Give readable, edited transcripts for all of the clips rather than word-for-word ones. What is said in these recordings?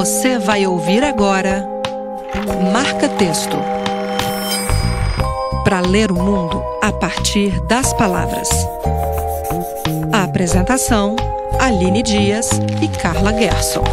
Você vai ouvir agora Marca Texto. Para ler o mundo a partir das palavras. A apresentação: Aline Dias e Carla Gerson.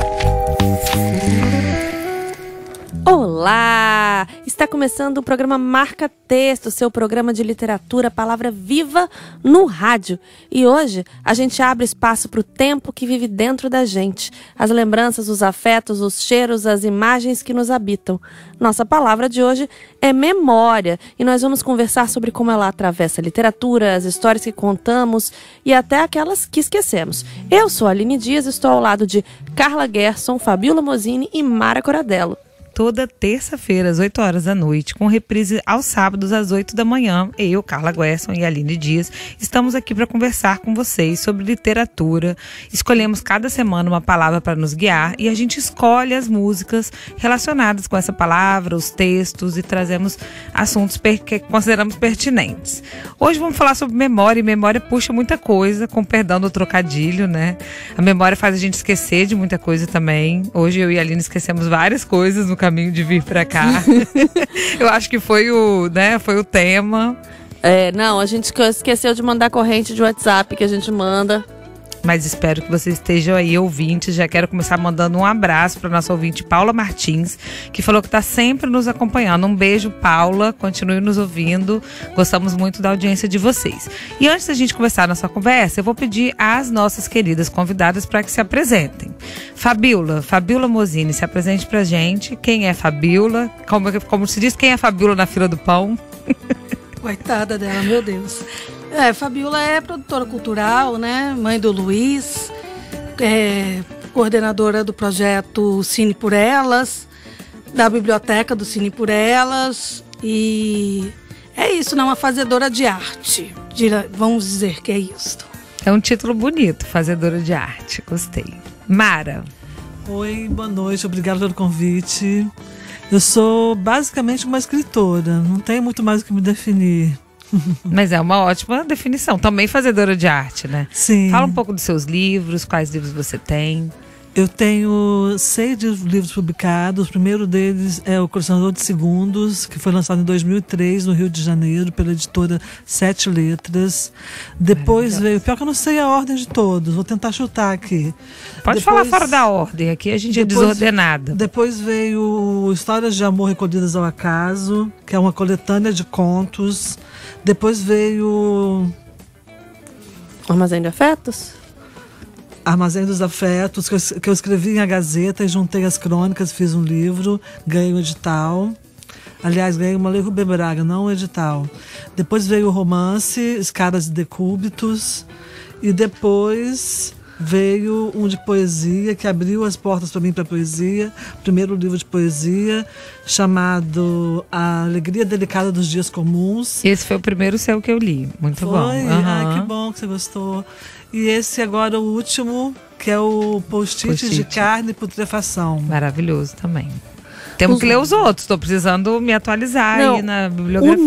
Olá! Está começando o programa Marca Texto, seu programa de literatura, palavra viva no rádio. E hoje a gente abre espaço para o tempo que vive dentro da gente, as lembranças, os afetos, os cheiros, as imagens que nos habitam. Nossa palavra de hoje é memória e nós vamos conversar sobre como ela atravessa a literatura, as histórias que contamos e até aquelas que esquecemos. Eu sou a Aline Dias e estou ao lado de Carla Gerson, Fabiola Mosini e Mara Coradello. Toda terça-feira, às 8 horas da noite, com reprise aos sábados, às 8 da manhã. Eu, Carla Gerson e Aline Dias, estamos aqui para conversar com vocês sobre literatura. Escolhemos cada semana uma palavra para nos guiar e a gente escolhe as músicas relacionadas com essa palavra, os textos, e trazemos assuntos que consideramos pertinentes. Hoje vamos falar sobre memória, e memória puxa muita coisa, com perdão do trocadilho, né? A memória faz a gente esquecer de muita coisa também. Hoje eu e a Aline esquecemos várias coisas no caminho de vir pra cá. Eu acho que foi o tema. Não, a gente esqueceu de mandar corrente de WhatsApp que a gente manda. Mas espero que vocês estejam aí, ouvintes. Já quero começar mandando um abraço para nossa ouvinte Paula Martins, que falou que está sempre nos acompanhando. Um beijo, Paula. Continue nos ouvindo. Gostamos muito da audiência de vocês. E antes da gente começar a nossa conversa, eu vou pedir às nossas queridas convidadas para que se apresentem. Fabiola Mosini, se apresente pra gente. Quem é Fabiola? Como se diz, quem é Fabiola na fila do pão? Coitada dela, meu Deus. Fabiola é produtora cultural, né? Mãe do Luiz, coordenadora do projeto Cine por Elas, da biblioteca do Cine por Elas, e é isso, né? Uma fazedora de arte, vamos dizer que é isso. É um título bonito, fazedora de arte, gostei. Mara. Oi, boa noite, obrigada pelo convite. Eu sou basicamente uma escritora, não tenho muito mais o que me definir. Mas é uma ótima definição, também fazedora de arte, né? Sim. Fala um pouco dos seus livros, quais livros você tem? Eu tenho 6 livros publicados. O primeiro deles é O Colecionador de Segundos, que foi lançado em 2003 no Rio de Janeiro pela editora 7 Letras. Depois veio, pior que eu não sei a ordem de todos, vou tentar chutar aqui. Pode falar fora da ordem, aqui a gente é desordenada. Depois veio Histórias de Amor Recolhidas ao Acaso, que é uma coletânea de contos. Depois veio Armazém de Afetos? Armazém dos Afetos, que eu escrevi em A Gazeta e juntei as crônicas, fiz um livro, ganhei um edital. Aliás, ganhei uma Lei Rubem Braga, não um edital. Depois veio o romance, Escaras e Decúbitos. E depois veio um de poesia, que abriu as portas para mim para poesia. Primeiro livro de poesia, chamado A Alegria Delicada dos Dias Comuns. Esse foi o primeiro seu que eu li, muito foi? bom. Uhum. Ah, que bom que você gostou. E esse agora, o último, que é o Post-it de Carne e Putrefação. Maravilhoso também. Temos que ler os outros, estou precisando me atualizar aí na bibliografia.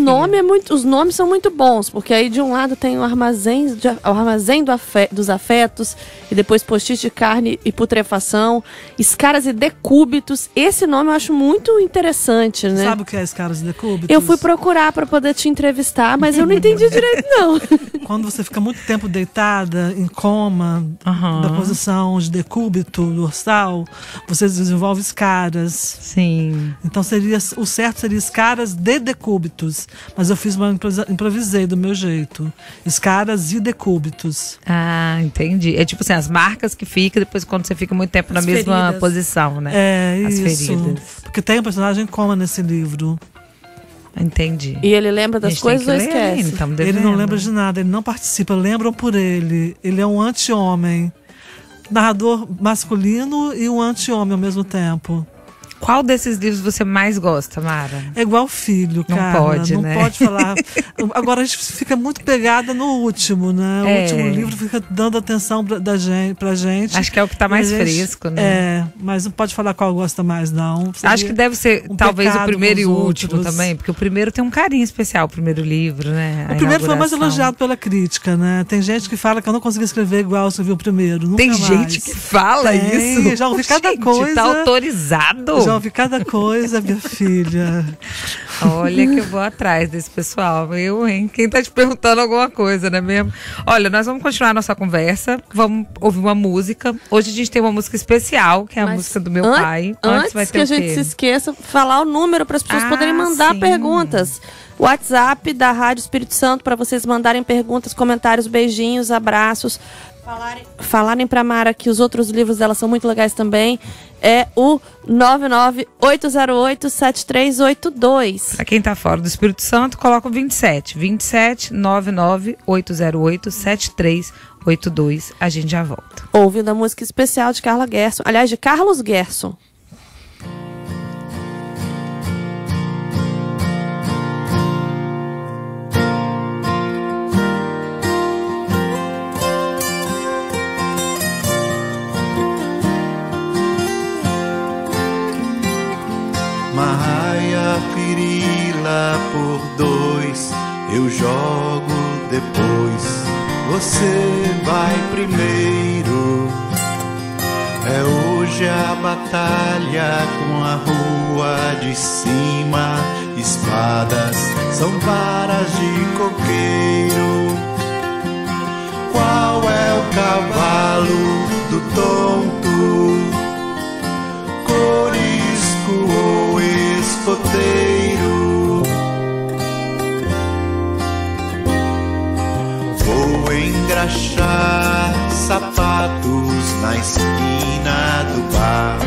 Os nomes são muito bons, porque aí de um lado tem o Armazém dos Afetos, e depois Post-it de Carne e Putrefação, Escaras e Decúbitos. Esse nome eu acho muito interessante, né? Sabe o que é Escaras e Decúbitos? Eu fui procurar para poder te entrevistar, mas eu não entendi direito, não. Quando você fica muito tempo deitada, em coma, da posição de decúbito, dorsal, você desenvolve escaras. Sim. Então o certo seria escaras de decúbitos. Mas eu improvisei do meu jeito. Escaras e decúbitos. Ah, entendi. É tipo assim, as marcas que ficam depois quando você fica muito tempo na mesma posição, né? As isso. Feridas. Porque tem um personagem em coma nesse livro. Entendi. E ele lembra das coisas ou esquece? Ele não lembra de nada, ele não participa, lembram por ele. Ele é um anti-homem. Narrador masculino e um anti-homem ao mesmo tempo. Qual desses livros você mais gosta, Mara? É igual filho, cara. Não pode, não né? pode falar. Agora a gente fica muito pegada no último, né? O último livro fica dando atenção pra gente. Acho que é o que tá mais fresco, né? É, mas não pode falar qual gosta mais, não. Acho que deve ser talvez o primeiro e o último outros. também, porque o primeiro tem um carinho especial, o primeiro livro, né? O primeiro foi mais elogiado pela crítica, né? Tem gente que fala que eu não consegui escrever igual eu escrevi o primeiro. Nunca tem mais. Gente que fala isso? Eu já ouvi cada coisa. Tá autorizado? Já ouvi cada coisa, minha filha. Olha que eu vou atrás desse pessoal. Eu, hein? Quem tá te perguntando alguma coisa, não é mesmo? Olha, nós vamos continuar a nossa conversa. Vamos ouvir uma música. Hoje a gente tem uma música especial, que é a música do meu pai. Antes vai ter que a gente se esqueça, falar o número para as pessoas poderem mandar perguntas. WhatsApp da Rádio Espírito Santo para vocês mandarem perguntas, comentários, beijinhos, abraços. Falarem pra Mara que os outros livros dela são muito legais também. É o 998087382. Pra quem tá fora do Espírito Santo, coloca o 27 998087382. A gente já volta. Ouvindo a música especial de Carla Gerson. Aliás, de Carlos Gerson. Marraia, pirila por 2, eu jogo depois, você vai primeiro. É hoje a batalha com a rua de cima, espadas são varas de coqueiro. Qual é o cavalo do tonto? Corisco ou escoteiro? Vou engraxar sapatos na esquina do bar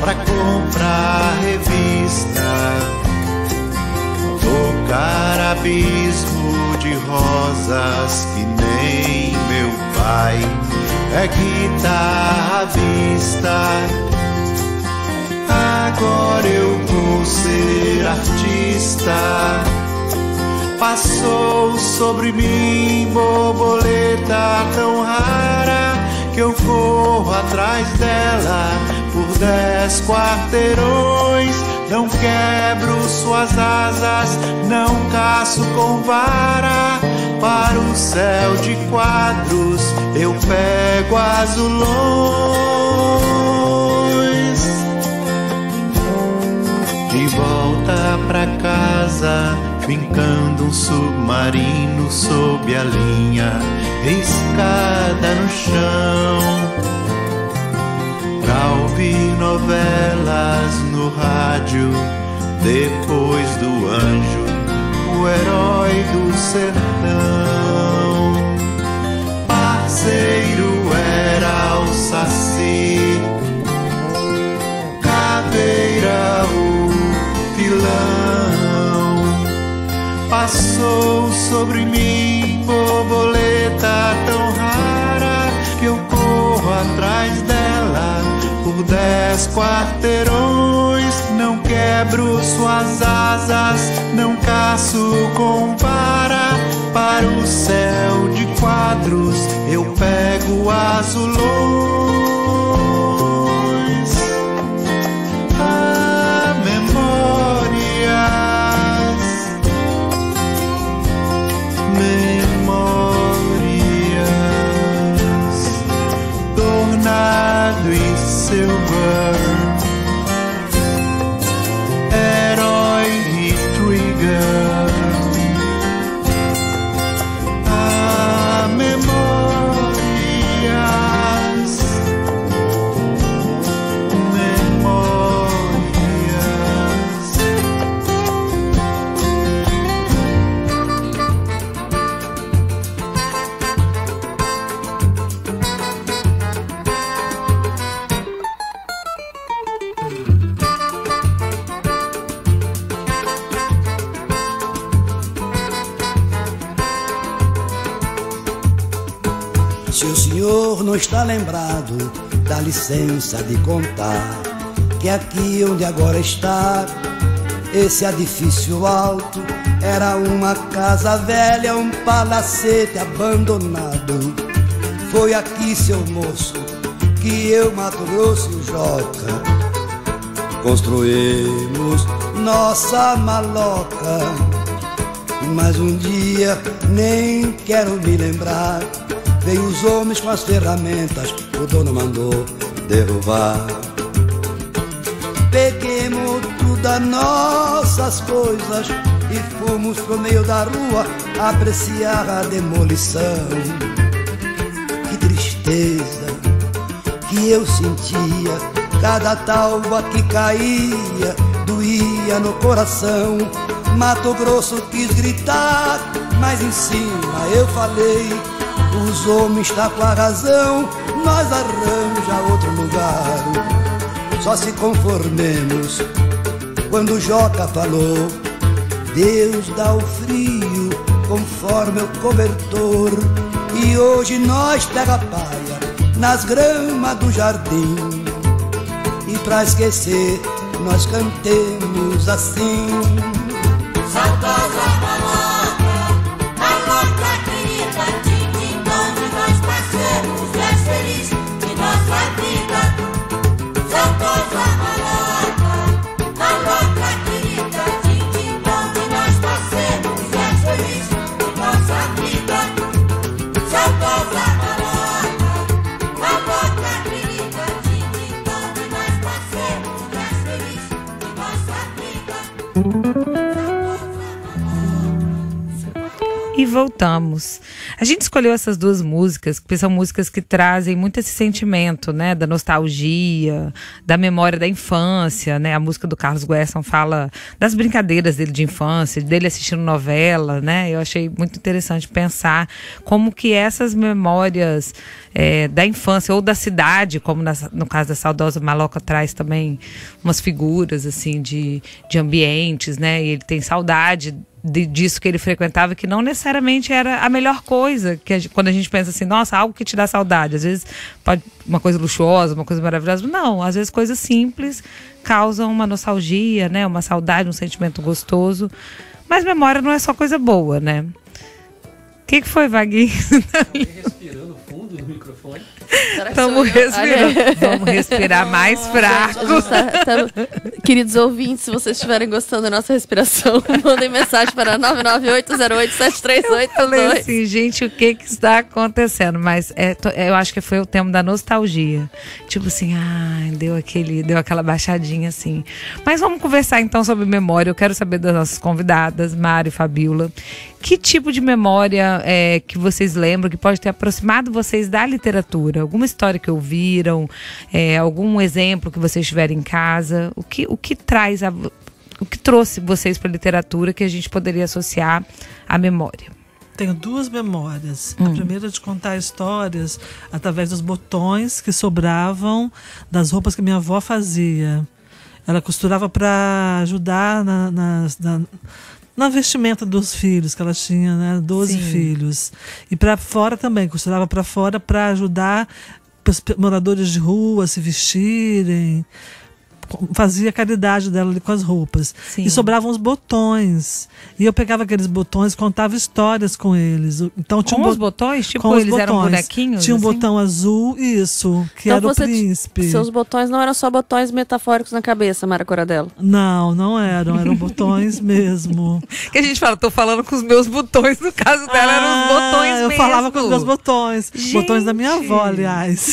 pra comprar revista, tocar abismo de rosas que nem meu pai, é guitarra à vista. Agora eu vou ser artista. Passou sobre mim borboleta tão rara que eu corro atrás dela por 10 quarteirões. Não quebro suas asas, não caço com vara. Para o céu de quadros eu pego azulões. De volta pra casa, fincando um submarino sob a linha riscada no chão, pra ouvir novelas no rádio, depois do Anjo, o herói do sertão. Parceiro era o Saci, Caveira o vilão. Passou sobre mim borboleta tão rara que eu corro atrás dela por 10 quarteirões. Não quebro suas asas, não caço com vara. Para o céu de quadros eu pego azulões. Tornado e silver, herói e trigger. Ah, memórias, memórias. Se o senhor não está lembrado, dá licença de contar que aqui onde agora está, esse edifício alto, era uma casa velha, um palacete abandonado. Foi aqui, seu moço, que eu, Mato Grosso e o Joca construímos nossa maloca. Mas um dia, nem quero me lembrar, veio os homens com as ferramentas, o dono mandou derrubar. Peguemos todas nossas coisas e fomos pro meio da rua apreciar a demolição. Que tristeza que eu sentia, cada talva que caía doía no coração. Mato Grosso quis gritar, mas em cima eu falei: os homens tá com a razão, nós arranja outro lugar. Só se conformemos quando o Joca falou: Deus dá o frio conforme o cobertor. E hoje nós pega a paia nas gramas do jardim, e pra esquecer nós cantemos assim: saudosa maloca, maloca querida, tim-tim bom de nós parceiros, és feliz de nossa vida. Saudosa maloca, maloca querida, tim-tim bom de nós parceiros, és feliz de nossa vida. Saudosa maloca, maloca querida, tim-tim bom de nós parceiros, és feliz de nossa vida. E voltamos. A gente escolheu essas duas músicas, porque são músicas que trazem muito esse sentimento, né? Da nostalgia, da memória da infância, né? A música do Carlos Guerson fala das brincadeiras dele de infância, dele assistindo novela, né? Eu achei muito interessante pensar como que essas memórias da infância ou da cidade, como no caso da saudosa Maloca, traz também umas figuras, assim, de ambientes, né? E ele tem saudade disso que ele frequentava, que não necessariamente era a melhor coisa, que quando a gente pensa assim, nossa, algo que te dá saudade, às vezes pode uma coisa luxuosa, uma coisa maravilhosa, não, às vezes coisas simples causam uma nostalgia, né, uma saudade, um sentimento gostoso, mas memória não é só coisa boa, né? O que foi, Vaguinho? Respirando fundo no microfone. Estamos respirando. Vamos respirar mais fraco. Queridos ouvintes, se vocês estiverem gostando da nossa respiração, mandem mensagem para 998087382. Eu falei assim, gente, o que está acontecendo? Mas eu acho que foi o tema da nostalgia. Tipo assim, deu aquela baixadinha assim. Mas vamos conversar então sobre memória. Eu quero saber das nossas convidadas, Mari e Fabíola. Que tipo de memória que vocês lembram, que pode ter aproximado vocês da literatura? Alguma história que ouviram, algum exemplo que vocês tiverem em casa? O que trouxe vocês para a literatura que a gente poderia associar à memória? Tenho duas memórias. A primeira é de contar histórias através dos botões que sobravam das roupas que minha avó fazia. Ela costurava para ajudar na vestimenta dos filhos, que ela tinha, né? 12 Sim. filhos. E para fora também, costurava para fora para ajudar os moradores de rua a se vestirem. Fazia a caridade dela ali com as roupas. Sim. E sobravam os botões. E eu pegava aqueles botões e contava histórias com eles. Então, tinha Com os botões? Tipo, com os eles eram botões. bonequinhos? Tinha um assim? botão azul, isso, que Então era o príncipe. Seus botões não eram só botões metafóricos na cabeça, Mara Coradelo. Não eram botões mesmo. Que a gente fala, tô falando com os meus botões, no caso dela eram os botões eu mesmo. falava com os meus botões. Gente. Botões da minha avó, aliás.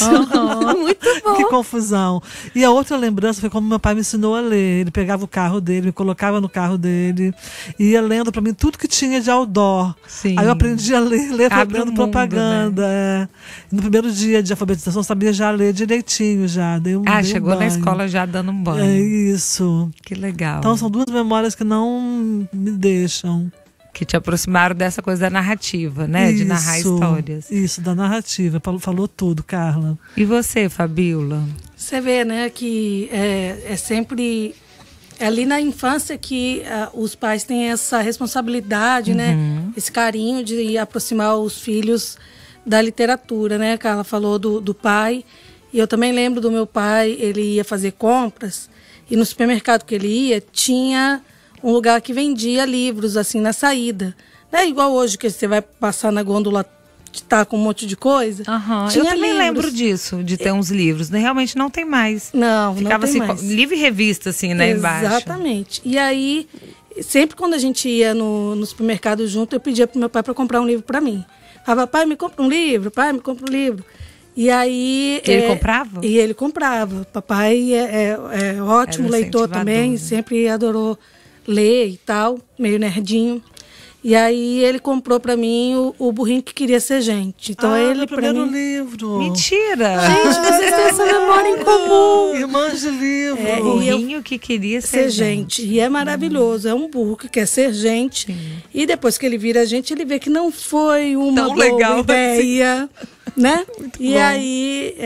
Muito bom. Que confusão. E a outra lembrança foi como meu pai me ensinou a ler. Ele pegava o carro dele, me colocava no carro dele e ia lendo pra mim tudo que tinha de outdoor. Sim. Aí eu aprendi a ler Abre o dando mundo, propaganda. né? No primeiro dia de alfabetização, eu sabia já ler direitinho já. Dei um Chegou banho. na escola já dando um banho. É isso. Que legal. Então são duas memórias que não me deixam. Que te aproximaram dessa coisa da narrativa, né? De narrar histórias. Isso, da narrativa. Falou tudo, Carla. E você, Fabíola? Você vê, né, que é sempre ali na infância que os pais têm essa responsabilidade, né? Esse carinho de aproximar os filhos da literatura, né? Carla falou do pai. E eu também lembro do meu pai, ele ia fazer compras, e no supermercado que ele ia, tinha um lugar que vendia livros, assim, na saída. Não é igual hoje, que você vai passar na gôndola, tá com um monte de coisa. Eu também lembro disso, de ter uns livros. Realmente não tem mais. Não, ficava não tem assim, mais. Livro e revista, assim, né, embaixo. Exatamente. E aí, sempre quando a gente ia no supermercado junto, eu pedia pro meu pai para comprar um livro para mim. Falava, pai, me compra um livro, pai, me compra um livro. E aí... Ele comprava? E ele comprava. Papai é ótimo leitor também, né? sempre adorou ler e tal, meio nerdinho. E aí ele comprou pra mim o Burrinho que Queria Ser Gente. Então ele meu pra primeiro mim... livro. Mentira! Gente, vocês têm essa memória em comum. Irmãs de livro. Burrinho que queria ser gente. E é maravilhoso. É um burro que quer ser gente. Sim. E depois que ele vira gente, ele vê que não foi uma Tão boa legal, ideia. Né? E bom. aí,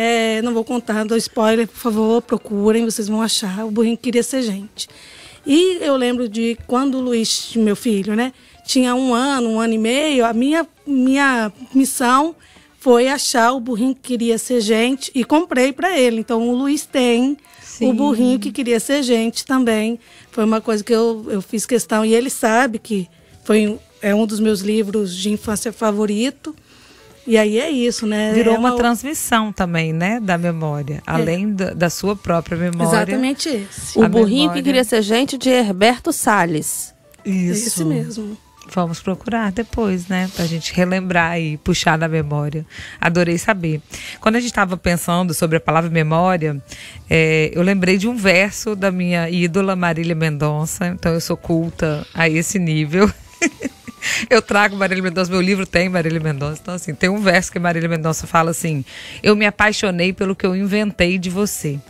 não vou contar, dou spoiler, por favor, procurem, vocês vão achar. O Burrinho que Queria Ser Gente. E eu lembro de quando o Luiz, meu filho, né, tinha um ano e meio, a minha missão foi achar o Burrinho que Queria Ser Gente e comprei para ele. Então o Luiz tem o Burrinho que Queria Ser Gente também. Foi uma coisa que eu fiz questão, e ele sabe que é um dos meus livros de infância favorito. E aí é isso, né? Virou uma transmissão também, né, da memória. Além da sua própria memória. Exatamente esse. O Burrinho que Queria Ser Gente, de Herberto Salles. Isso. Esse mesmo. Vamos procurar depois, né? Pra gente relembrar e puxar da memória. Adorei saber. Quando a gente estava pensando sobre a palavra memória, eu lembrei de um verso da minha ídola Marília Mendonça. Então eu sou culta a esse nível. Eu trago Marília Mendonça, meu livro tem Marília Mendonça. Então, assim, tem um verso que Marília Mendonça fala assim: eu me apaixonei pelo que eu inventei de você.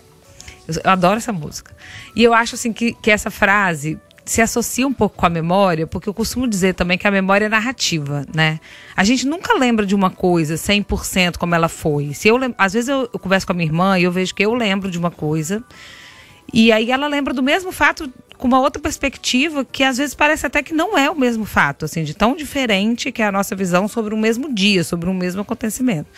Eu adoro essa música. E eu acho, assim, que essa frase se associa um pouco com a memória, porque eu costumo dizer também que a memória é narrativa, né? A gente nunca lembra de uma coisa 100% como ela foi. Às vezes eu converso com a minha irmã e eu vejo que eu lembro de uma coisa, e aí ela lembra do mesmo fato com uma outra perspectiva, que às vezes parece até que não é o mesmo fato, assim, de tão diferente que é a nossa visão sobre o mesmo dia, sobre o mesmo acontecimento.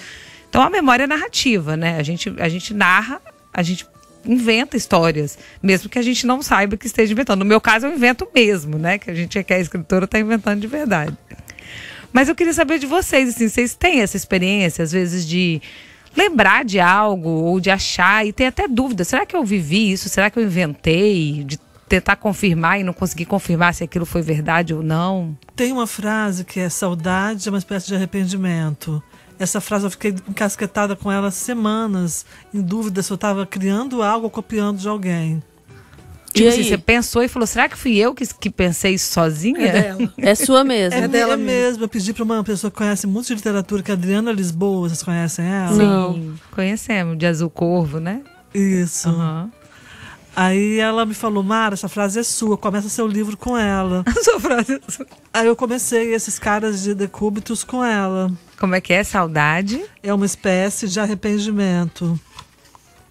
Então a memória é narrativa, né? A gente narra, a gente inventa histórias, mesmo que a gente não saiba que esteja inventando. No meu caso, eu invento mesmo, né? Que a gente que é escritora está inventando de verdade. Mas eu queria saber de vocês, assim, vocês têm essa experiência, às vezes, de lembrar de algo ou de achar e ter até dúvida. Será que eu vivi isso? Será que eu inventei? De tentar confirmar e não conseguir confirmar se aquilo foi verdade ou não? Tem uma frase que é: saudade é uma espécie de arrependimento. Essa frase eu fiquei encasquetada com ela semanas, em dúvida se eu estava criando algo ou copiando de alguém. Tipo assim, você pensou e falou: será que fui eu que pensei isso sozinha? É dela. É sua mesmo. É dela mesmo. Eu pedi para uma pessoa que conhece muito de literatura, que é a Adriana Lisboa. Vocês conhecem ela? Sim, conhecemos, de Azul Corvo, né? Isso. Uhum. Aí ela me falou: Mara, essa frase é sua, começa seu livro com ela. A sua frase é sua. Aí eu comecei esses caras de decúbitos com ela. Como é que é? Saudade? É uma espécie de arrependimento.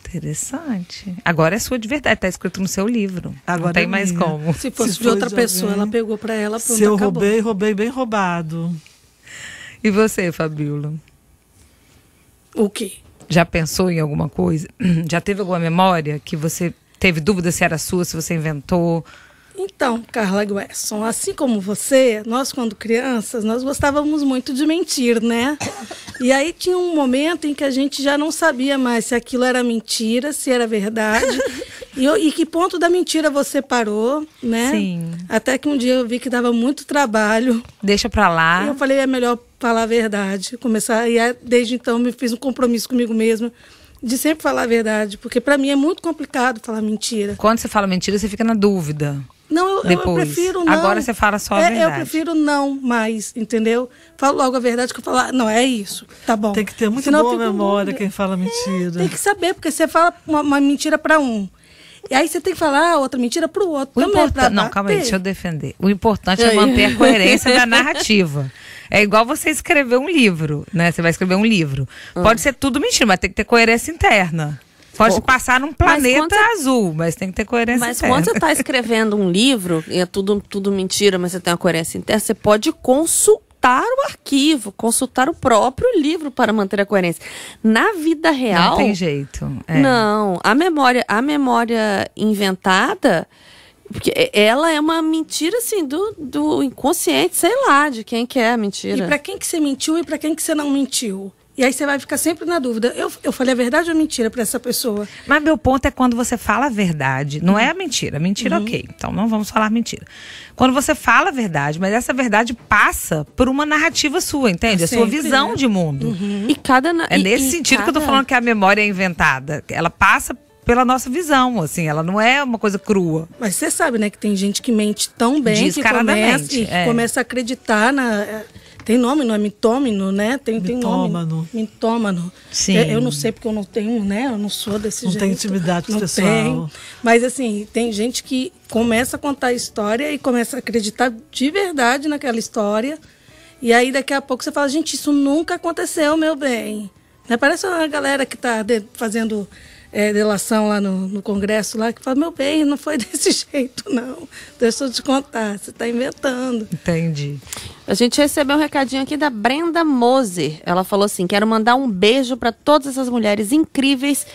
Interessante. Agora é sua de verdade, está escrito no seu livro. Agora não tem é mais minha. como. Se fosse de outra pessoa, ela pegou pra ela, pronto, Se eu acabou. roubei bem roubado. E você, Fabíola? O quê? Já pensou em alguma coisa? Já teve alguma memória que você teve dúvida se era sua, se você inventou? Então, Carla Guesson, assim como você, nós quando crianças, nós gostávamos muito de mentir, né? E aí tinha um momento em que a gente já não sabia mais se aquilo era mentira, se era verdade. E que ponto da mentira você parou, né? Sim. Até que um dia eu vi que dava muito trabalho. Deixa pra lá. E eu falei, é melhor falar a verdade. Desde então, me fiz um compromisso comigo mesma de sempre falar a verdade. Porque para mim é muito complicado falar mentira. Quando você fala mentira, você fica na dúvida. Não, eu prefiro não. Agora você fala só a verdade. Eu prefiro não mais, entendeu? Falo logo a verdade, que eu falo, não, é isso, tá bom. Tem que ter muito Senão boa eu fico memória quem fala mentira. Tem que saber, porque você fala uma mentira para um. E aí você tem que falar outra mentira para o outro. Não, calma aí, deixa eu defender. O importante é manter a coerência da narrativa. É igual você escrever um livro, né? Você vai escrever um livro. Pode ser tudo mentira, mas tem que ter coerência interna. Pode passar num planeta azul, mas tem que ter coerência interna. Mas quando você está escrevendo um livro, e é tudo mentira, mas você tem uma coerência interna, você pode consultar consultar o arquivo, consultar o próprio livro para manter a coerência. Na vida real... Não tem jeito. Não, a memória inventada, porque ela é uma mentira, assim, do inconsciente, sei lá, de quem que é a mentira. E para quem que você mentiu e para quem que você não mentiu? E aí você vai ficar sempre na dúvida. Eu falei a verdade ou a mentira para essa pessoa? Mas meu ponto é quando você fala a verdade. Não é a mentira. Mentira, ok. Então não vamos falar mentira. Quando você fala a verdade, mas essa verdade passa por uma narrativa sua, entende? Sempre, a sua visão de mundo. E cada... É nesse sentido que eu tô falando que a memória é inventada. Ela passa pela nossa visão, assim. Ela não é uma coisa crua. Mas você sabe, né, que tem gente que mente tão bem que começa a acreditar na... Tem nome, não é mitômino, né? Tem nome. Mitômano. Sim. Eu não sei porque eu não tenho, né? Eu não sou desse jeito. Não tem intimidade com o pessoal. Tem. Mas assim, tem gente que começa a contar a história e começa a acreditar de verdade naquela história. E aí daqui a pouco você fala, gente, isso nunca aconteceu, meu bem. Né? Parece uma galera que está fazendo delação lá no Congresso, lá, que fala, meu bem, não foi desse jeito, não. Deixa eu te contar, você está inventando. Entendi. A gente recebeu um recadinho aqui da Brenda Moser. Ela falou assim, quero mandar um beijo para todas essas mulheres incríveis,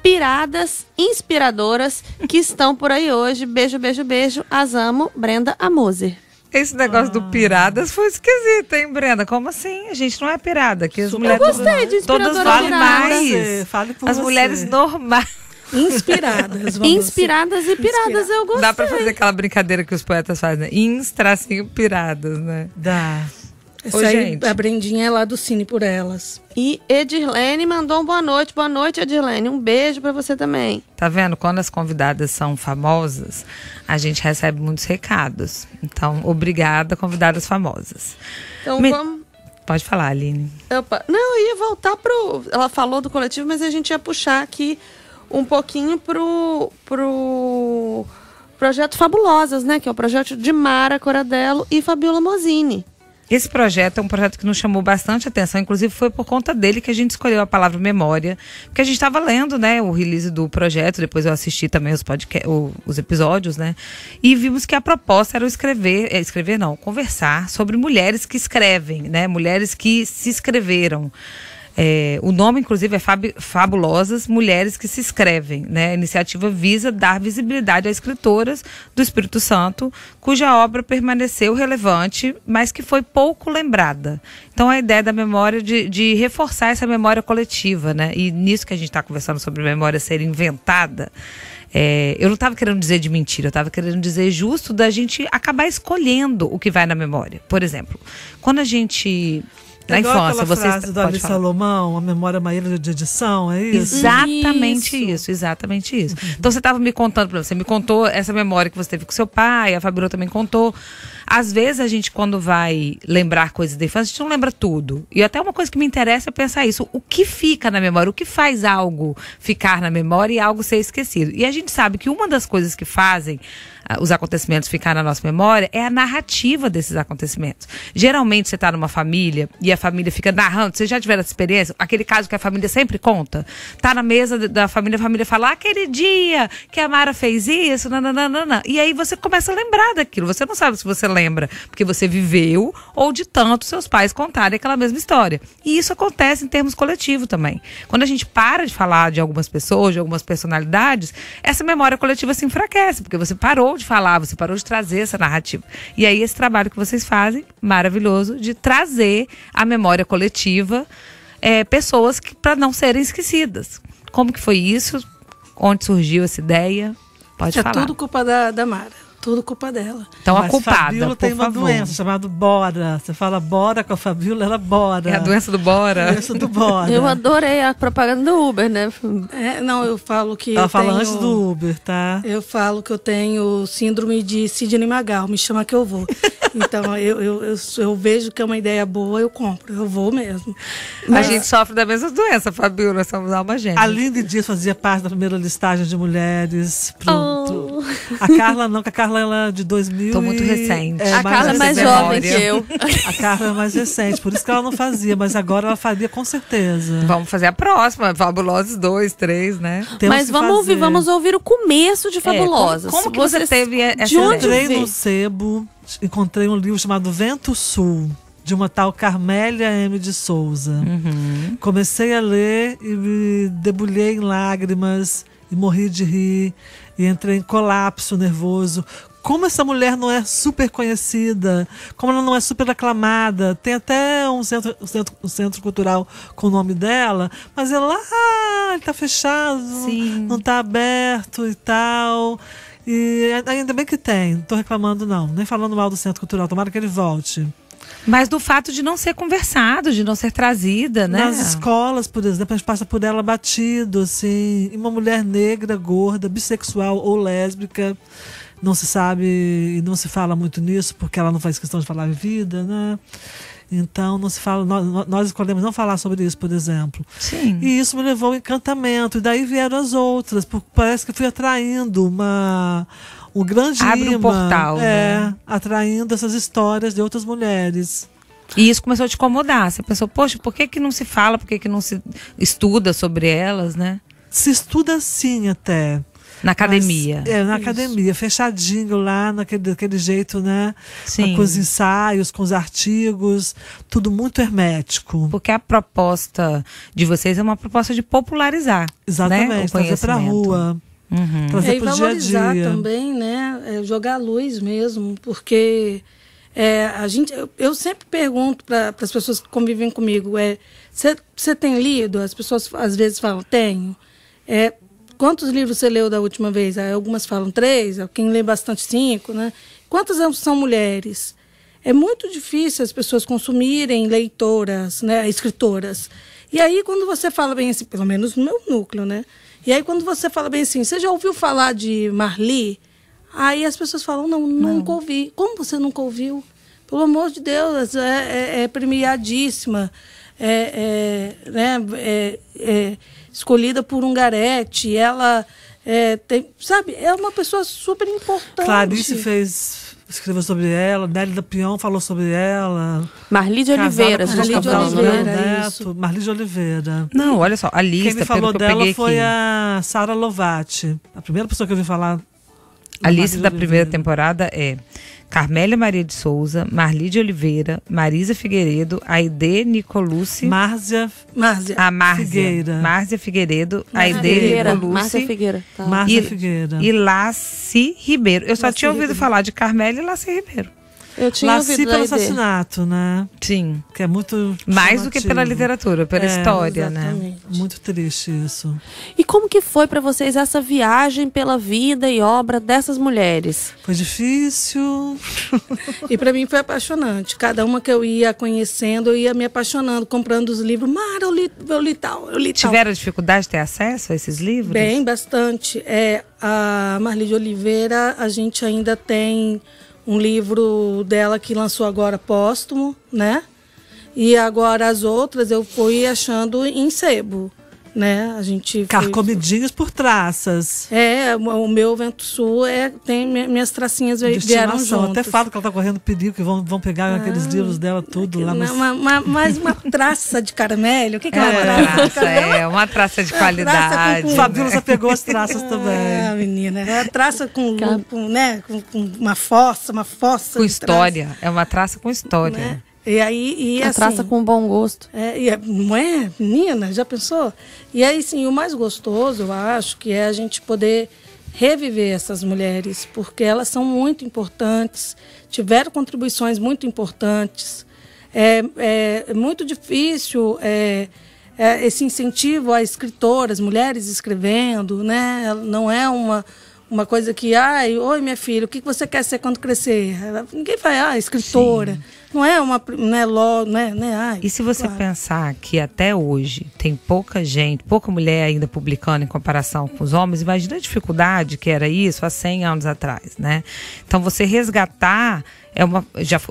piradas, inspiradoras, que estão por aí hoje. Beijo, beijo, beijo. As amo, Brenda Moser. Esse negócio do piradas foi esquisito, hein, Brenda? Como assim? A gente não é pirada. Aqui as mulheres gostei de inspiradora todas valem pirada. mais. Fale por As você. mulheres normais. Inspiradas. Inspiradas e piradas, eu gostei. Dá pra fazer aquela brincadeira que os poetas fazem, né? Ins-tracinho piradas, né? Dá. Essa Ô, aí, gente. a Brendinha é lá do Cine por Elas. E Edirlene mandou um boa noite. Boa noite, Edirlene. Um beijo pra você também. Tá vendo? Quando as convidadas são famosas, a gente recebe muitos recados. Então, obrigada, convidadas famosas. Então vamos... Pode falar, Aline. Opa. Não, eu ia voltar pro... Ela falou do coletivo, mas a gente ia puxar aqui um pouquinho pro projeto Fabulosas, né? Que é o projeto de Mara Coradello e Fabiola Mosini. Esse projeto é um projeto que nos chamou bastante atenção, inclusive foi por conta dele que a gente escolheu a palavra memória, porque a gente estava lendo, né, o release do projeto, depois eu assisti também os episódios, né, e vimos que a proposta era conversar sobre mulheres que escrevem, né, mulheres que se escreveram. O nome, inclusive, é Fabulosas Mulheres que se Escrevem, né? A iniciativa visa dar visibilidade a escritoras do Espírito Santo, cuja obra permaneceu relevante, mas que foi pouco lembrada. Então, a ideia da memória de reforçar essa memória coletiva, né? E nisso que a gente está conversando sobre memória ser inventada, eu não estava querendo dizer de mentira, eu estava querendo dizer justo da gente acabar escolhendo o que vai na memória. Por exemplo, quando a gente... Na infância, você frase do Ali Salomão, a memória é uma ilha de edição, é isso? Exatamente isso. Então você estava me contando, você me contou essa memória que você teve com seu pai, a Fabiola também contou. Às vezes a gente, quando vai lembrar coisas da infância, a gente não lembra tudo. E até uma coisa que me interessa é pensar isso. O que fica na memória? O que faz algo ficar na memória e algo ser esquecido? E a gente sabe que uma das coisas que fazem os acontecimentos ficar na nossa memória é a narrativa desses acontecimentos. Geralmente você está numa família e a família fica narrando. Vocês já tiveram essa experiência? Aquele caso que a família sempre conta. Tá na mesa da família, a família fala, aquele dia que a Mara fez isso, nananana. E aí você começa a lembrar daquilo. Você não sabe se você lembra porque você viveu ou de tanto seus pais contarem aquela mesma história. E isso acontece em termos coletivos também. Quando a gente para de falar de algumas pessoas, de algumas personalidades, essa memória coletiva se enfraquece, porque você parou de falar, você parou de trazer essa narrativa. E aí esse trabalho que vocês fazem, maravilhoso, de trazer a memória coletiva, pessoas para não serem esquecidas. Como que foi isso? Onde surgiu essa ideia? Pode falar. É tudo culpa da Mara. Tudo culpa dela. Então mas a culpada, Fabiola tem uma doença chamada Bora. Você fala Bora com a Fabiola, ela Bora. É a doença do Bora. A doença do Bora. Eu adorei a propaganda do Uber, né? Não, eu falo que ela fala antes do Uber, tá? Eu falo que eu tenho síndrome de Sidney Magal, me chama que eu vou. Então, eu vejo que é uma ideia boa, eu compro, eu vou mesmo. Mas a gente sofre da mesma doença, Fabiola, nós somos alma gêmea. A Aline Dias fazia parte da primeira listagem de mulheres. Pronto. A Carla não, que a Carla ela é de 2000. Tô muito recente. A Carla é mais jovem que eu. A Carla é mais recente, por isso que ela não fazia, mas agora ela faria com certeza. Vamos fazer a próxima, Fabulosas 2, 3, né? Mas vamos ouvir o começo de Fabulosas. Como que você teve essa ideia? Eu entrei no sebo, encontrei um livro chamado Vento Sul. de uma tal Carmélia M. de Souza. Comecei a ler e me debulhei em lágrimas e morri de rir e entrei em colapso nervoso. Como essa mulher não é super conhecida, como ela não é super aclamada, tem até um centro cultural com o nome dela, mas ela está fechado, não está aberto e tal. E ainda bem que tem, não estou reclamando não, nem falando mal do centro cultural, tomara que ele volte. Mas do fato de não ser conversado, de não ser trazida, né? Nas escolas, por exemplo, a gente passa por ela batido, assim, e uma mulher negra, gorda, bissexual ou lésbica, não se sabe e não se fala muito nisso, porque ela não faz questão de falar em vida, né? Então não se fala, nós escolhemos não falar sobre isso, por exemplo. Sim. E isso me levou ao encantamento, e daí vieram as outras, porque parece que eu fui atraindo um grande Abre imã, um portal, né? atraindo essas histórias de outras mulheres. E isso começou a te incomodar. Você pensou, poxa, por que não se fala, por que não se estuda sobre elas, né? Se estuda sim até. Na academia. Mas, na academia, fechadinho lá, daquele jeito, né? Sim. Com os ensaios, com os artigos, tudo muito hermético. Porque a proposta de vocês é uma proposta de popularizar. Exatamente, né? trazer pra rua. Trazer pro dia a valorizar dia. também, né? Jogar luz mesmo, porque eu sempre pergunto para as pessoas que convivem comigo, você tem lido? As pessoas às vezes falam, tenho. Quantos livros você leu da última vez? Algumas falam 3, quem lê bastante 5, né? Quantas são mulheres? É muito difícil as pessoas consumirem leitoras, né, escritoras. E aí, quando você fala bem assim, pelo menos no meu núcleo, né? E aí, quando você fala bem assim, você já ouviu falar de Marli? Aí as pessoas falam, não, nunca ouvi. Como você nunca ouviu? Pelo amor de Deus, é premiadíssima. Escolhida por Ungaretti, ela é uma pessoa super importante. Clarice escreveu sobre ela, Nélida Pion falou sobre ela. Marli de Oliveira. Marli de Oliveira. Não, olha só, a lista, quem me falou pelo que eu dela peguei foi aqui. a Sara Lovati, a primeira pessoa que eu ouvi falar. A lista da primeira temporada é Carmélia Maria de Souza, Marli de Oliveira, Marisa Figueiredo, Aide Nicolucci, Márcia Figueira. Márcia Figueiredo, Aide Figueira. Nicolucci, Márcia Figueira. Tá. Márcia Figueira. E Laci Ribeiro. Eu só tinha ouvido falar de Carmélia e Laci Ribeiro. Eu tinha Laci ouvido pelo da ideia. assassinato, né? Sim. Que é muito Mais do que chamativo. pela literatura, pela história, né? Exatamente. Muito triste isso. E como que foi para vocês essa viagem pela vida e obra dessas mulheres? Foi difícil. E para mim foi apaixonante. Cada uma que eu ia conhecendo, eu ia me apaixonando, comprando os livros. Mara, eu li tal. Tiveram dificuldade de ter acesso a esses livros? Bem, bastante. A Marli de Oliveira, a gente ainda tem um livro dela que lançou agora póstumo, né? E agora as outras eu fui achando em sebo, né? A gente Carcomidinhos por traças. O meu Vento Sul tem minhas tracinhas De vieram estimação. juntas. Até falo que ela tá correndo perigo, que vão pegar aqueles livros dela tudo lá. Mas uma traça de caramelo, o que é uma traça de caramelo? Uma traça de qualidade. Fabíola já pegou as traças também. Menina, a traça com uma fossa Com história. É uma traça com história. Né? E aí, A assim, traça com bom gosto. não é, menina? Já pensou? E aí, sim, o mais gostoso, eu acho, que é a gente poder reviver essas mulheres, porque elas são muito importantes, tiveram contribuições muito importantes. É muito difícil esse incentivo a escritoras, mulheres escrevendo, né? Não é uma coisa que, oi minha filha, o que você quer ser quando crescer? Ninguém vai, escritora. Sim. Não é uma, E se você pensar que até hoje tem pouca mulher ainda publicando em comparação com os homens, imagina a dificuldade que era isso há 100 anos atrás, né? Então você resgatar,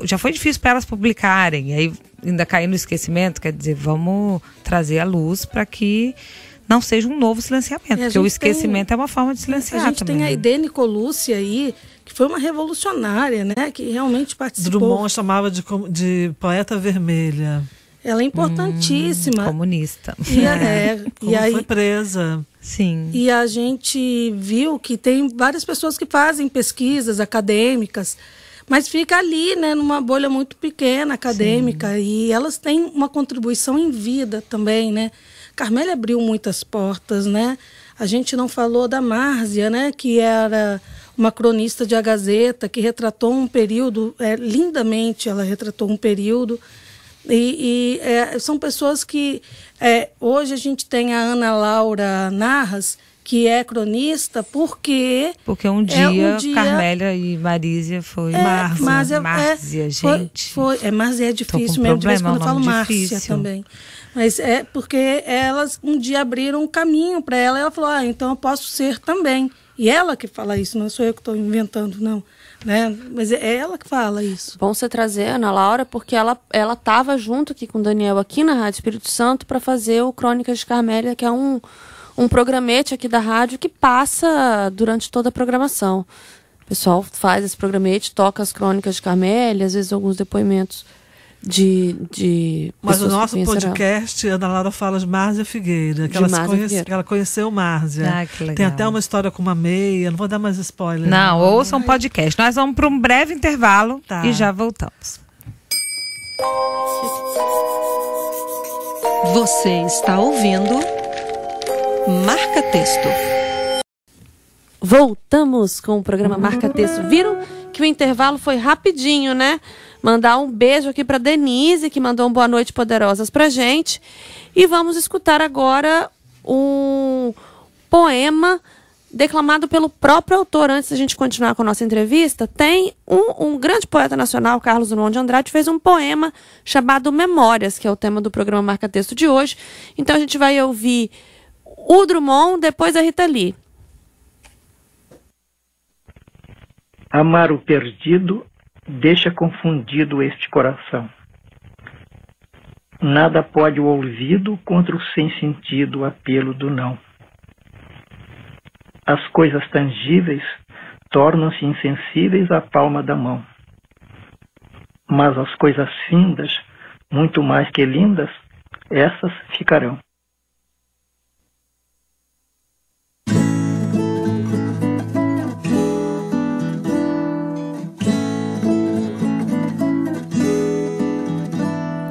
já foi difícil para elas publicarem, aí ainda cair no esquecimento, quer dizer, vamos trazer a luz para que não seja um novo silenciamento, porque o esquecimento é uma forma de silenciar também. A gente tem a Aide Nicolucci aí, que foi uma revolucionária, né? Que realmente participou. Drummond chamava de poeta vermelha. Ela é importantíssima. Comunista. E aí foi presa. Sim. E a gente viu que tem várias pessoas que fazem pesquisas acadêmicas, mas fica ali, né, numa bolha muito pequena, acadêmica, e elas têm uma contribuição em vida também, né? Carmélia abriu muitas portas, né? A gente não falou da Márzia, né, que era uma cronista de A Gazeta, que retratou um período, lindamente ela retratou um período, são pessoas que... hoje a gente tem a Ana Laura Narras, que é cronista, porque um dia Carmélia e Marísia foi... Márzia, gente. Márzia é difícil mesmo, de vez em quando eu falo Márcia também. Mas é porque elas um dia abriram um caminho para ela, e ela falou, então eu posso ser também. E ela que fala isso, não sou eu que estou inventando, não. Né? Mas é ela que fala isso. Bom você trazer a Ana Laura, porque ela estava junto aqui com o Daniel, aqui na Rádio Espírito Santo, para fazer o Crônicas de Carmélia, que é um programete aqui da rádio que passa durante toda a programação. O pessoal faz esse programete, toca as Crônicas de Carmélia, às vezes alguns depoimentos Mas o nosso podcast, Ana Laura fala de Márzia Figueira, que ela conheceu Márzia. Que legal. Tem até uma história com uma meia, não vou dar mais spoiler. Não, ouçam um podcast. Nós vamos para um breve intervalo e já voltamos. Você está ouvindo Marca Texto. Voltamos com o programa Marca Texto. Viram que o intervalo foi rapidinho, né? Mandar um beijo aqui para Denise, que mandou um boa noite poderosas pra gente. E vamos escutar agora um poema declamado pelo próprio autor. Antes da gente continuar com a nossa entrevista, tem um grande poeta nacional, Carlos Drummond de Andrade, fez um poema chamado Memórias, que é o tema do programa Marca Texto de hoje. Então a gente vai ouvir o Drummond, depois a Rita Lee. Amar o perdido deixa confundido este coração. Nada pode o ouvido contra o sem sentido apelo do não. As coisas tangíveis tornam-se insensíveis à palma da mão. Mas as coisas findas, muito mais que lindas, essas ficarão.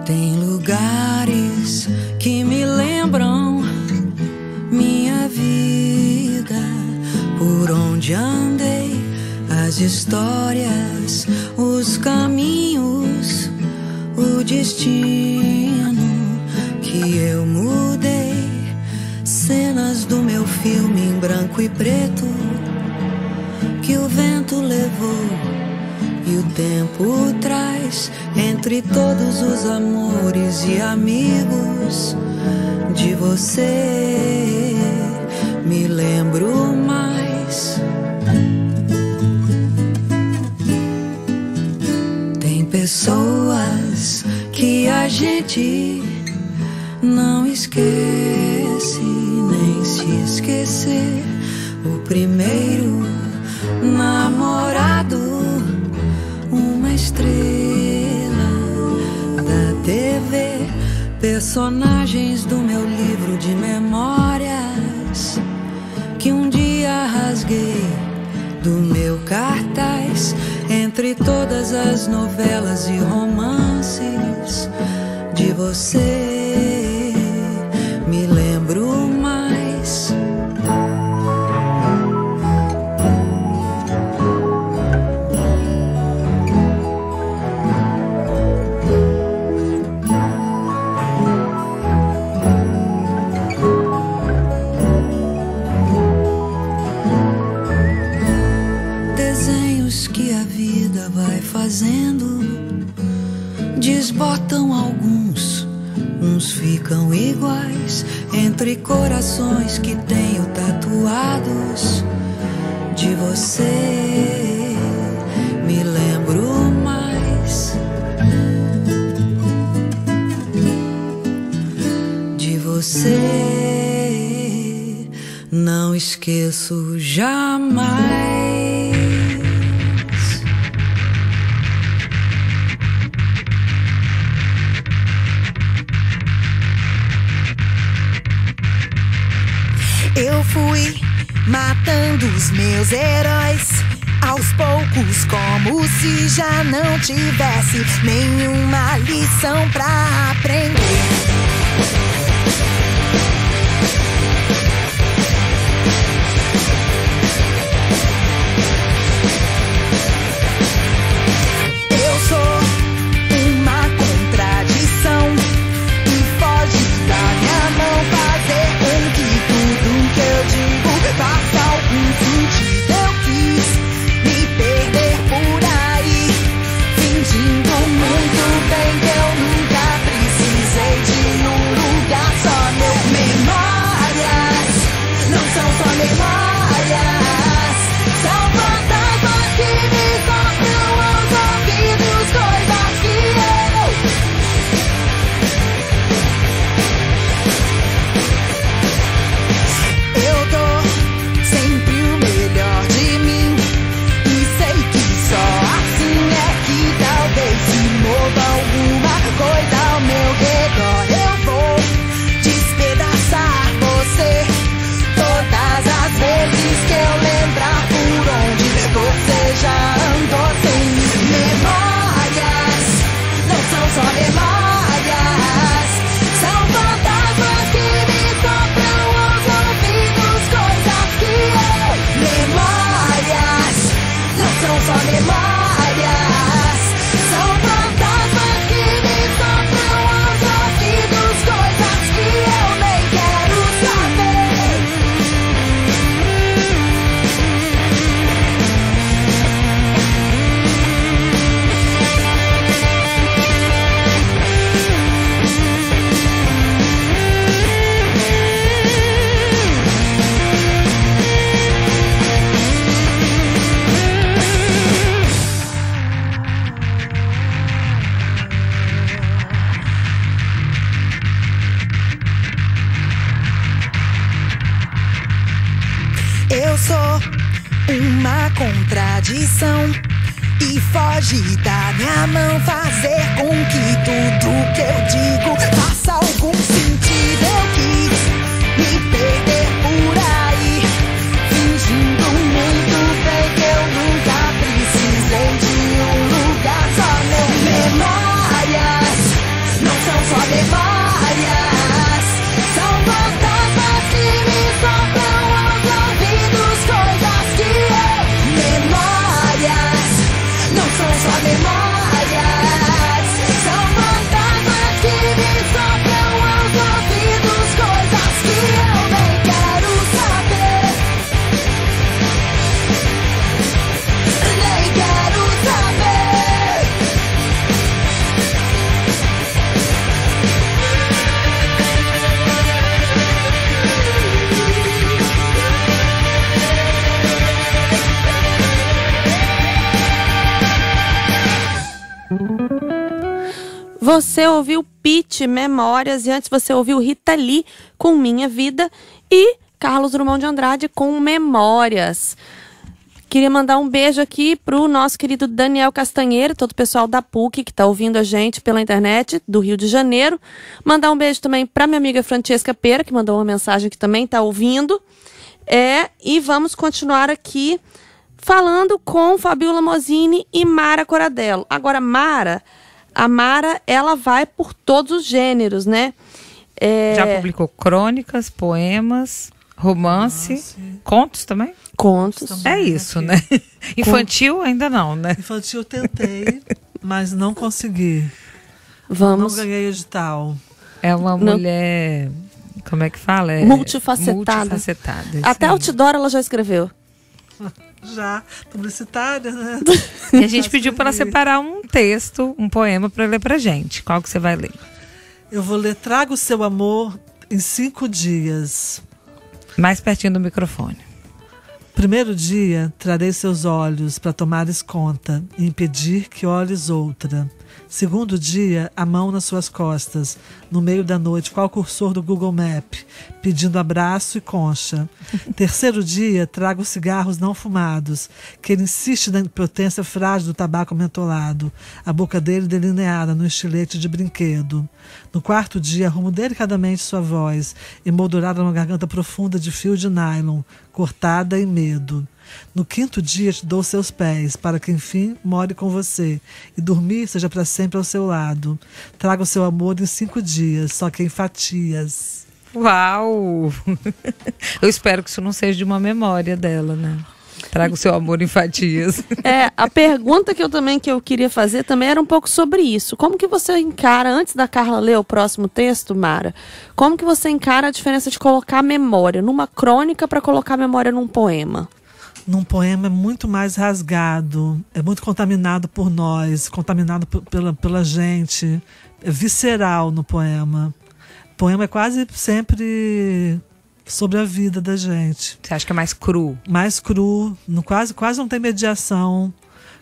Tem lugares que me lembram minha vida, por onde andei, as histórias, os caminhos, o destino que eu mudei, cenas do meu filme em branco e preto que o vento levou e o tempo traz. Entre todos os amores e amigos de você me lembro mais. Tem pessoas que a gente não esquece, nem se esquecer. O primeiro namorado, uma estrela da TV, personagens do meu livro de memórias que um dia rasguei do meu cartaz. Entre todas as novelas e romances de você me lembro mais. Fazendo, desbotam alguns, uns ficam iguais. Entre corações que tenho tatuados de você me lembro mais. De você não esqueço jamais. Eu fui matando os meus heróis aos poucos, como se já não tivesse nenhuma lição pra aprender. Eu sou uma contradição e foge da minha mão fazer com que tudo que eu digo faça algum sentido. Eu quis me perder por aí, fingindo muito bem que eu nunca precisei de um lugar só meu. Memórias não são só memórias, são fantasmas que me sopram aos ouvidos, coisas que eu dou sempre o melhor de mim, e sei que só assim é que talvez se mova alguma coisa ao meu redor. Eu vou despedaçar você todas as vezes que eu lembrar por onde você já andou sem mim. Memórias não são só memórias, são fantasmas que me sopram aos ouvidos, coisas que memórias não são só memórias, são fantasmas que me sopram aos ouvidos, coisas que eu nem quero saber. Eu sou uma contradição e foge da minha mão fazer com que tudo que eu digo faça algum sentido. Eu quis me perder por aí, fingindo muito bem que eu nunca precisei de um lugar só meu. Memórias não são só memórias, são fantasmas que me sopram aos ouvidos, coisas que memórias não são só memórias, são fantasmas que me sopram aos ouvidos, coisas que eu nem quero saber, nem quero saber. Você ouviu Pitty, Memórias, e antes você ouviu Rita Lee com Minha Vida e Carlos Drummond de Andrade com Memórias. Queria mandar um beijo aqui pro nosso querido Daniel Castanheira, todo o pessoal da PUC que está ouvindo a gente pela internet do Rio de Janeiro. Mandar um beijo também para minha amiga Francesca Pera, que mandou uma mensagem que também está ouvindo. E vamos continuar aqui falando com Fabiola Mosini e Mara Coradello. Agora, a Mara, ela vai por todos os gêneros, né? Já publicou crônicas, poemas, romance, contos também? Contos. É isso, né? Infantil ainda não, né? Infantil eu tentei, mas não consegui. Vamos. Não ganhei edital. É uma mulher, como é que fala? Multifacetada. Até outdoor ela já escreveu. Já, publicitária, né? E a gente pediu para ela separar um texto, um poema para ler pra gente. Qual que você vai ler? Eu vou ler Traga o Seu Amor em 5 dias. Mais pertinho do microfone. Primeiro dia, trarei seus olhos para tomares conta e impedir que olhes outra. Segundo dia, a mão nas suas costas, no meio da noite, qual cursor do Google Map, pedindo abraço e concha. Terceiro dia, trago cigarros não fumados, que ele insiste na impotência frágil do tabaco mentolado, a boca dele delineada no estilete de brinquedo. No quarto dia, arrumo delicadamente sua voz, emoldurada numa garganta profunda de fio de nylon, cortada em medo. No 5º dia te dou seus pés, para que enfim more com você, e dormir seja para sempre ao seu lado. Traga o seu amor em 5 dias, só que em fatias. Uau! Eu espero que isso não seja de uma memória dela, né? Traga o seu amor em fatias. A pergunta que eu queria fazer também era um pouco sobre isso. Como que você encara, antes da Carla ler o próximo texto, Mara, como que você encara a diferença de colocar memória numa crônica para colocar memória num poema? Num poema é muito mais rasgado, é muito contaminado por nós, contaminado pela gente, é visceral no poema. O poema é quase sempre sobre a vida da gente. Você acha que é mais cru? Mais cru, quase não tem mediação,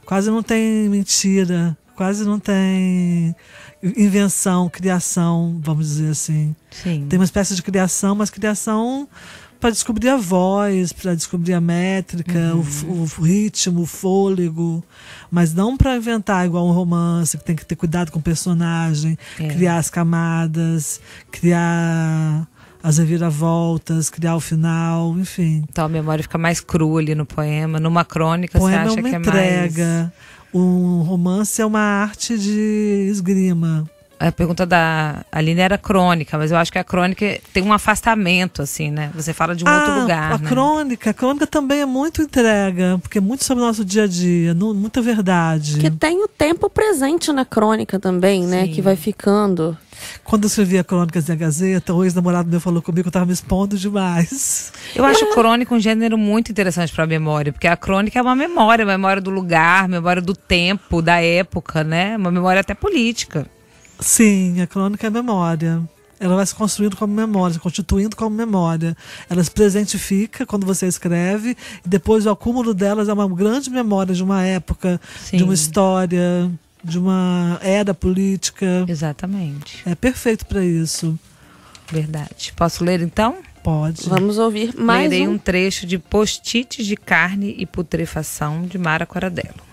quase não tem mentira, quase não tem invenção, criação, vamos dizer assim. Sim. Tem uma espécie de criação, mas criação para descobrir a voz, para descobrir a métrica, o ritmo, o fôlego, mas não para inventar igual um romance, que tem que ter cuidado com o personagem, criar as camadas, criar as reviravoltas, criar o final, enfim. Então a memória fica mais crua ali no poema. Numa crônica, você acha que é mais... Poema é uma entrega. Um romance é uma arte de esgrima. A pergunta da Aline era crônica, mas eu acho que a crônica tem um afastamento, assim, né? Você fala de um outro lugar, né? A crônica também é muito entrega, porque é muito sobre o nosso dia a dia, muita verdade. Que tem o tempo presente na crônica também, né? Que vai ficando. Quando eu escrevia crônicas da Gazeta, o ex-namorado meu falou comigo que eu estava me expondo demais. Eu acho crônica um gênero muito interessante para a memória, porque a crônica é uma memória do lugar, memória do tempo, da época, né? Uma memória até política. Sim, a crônica é memória. Ela vai se construindo como memória, se constituindo como memória. Ela se presentifica quando você escreve, e depois o acúmulo delas é uma grande memória de uma época, de uma história, de uma era política. Exatamente. É perfeito para isso. Verdade. Posso ler então? Pode. Vamos ouvir mais Lerei um trecho de Post-its de Carne e Putrefação, de Mara Corradello.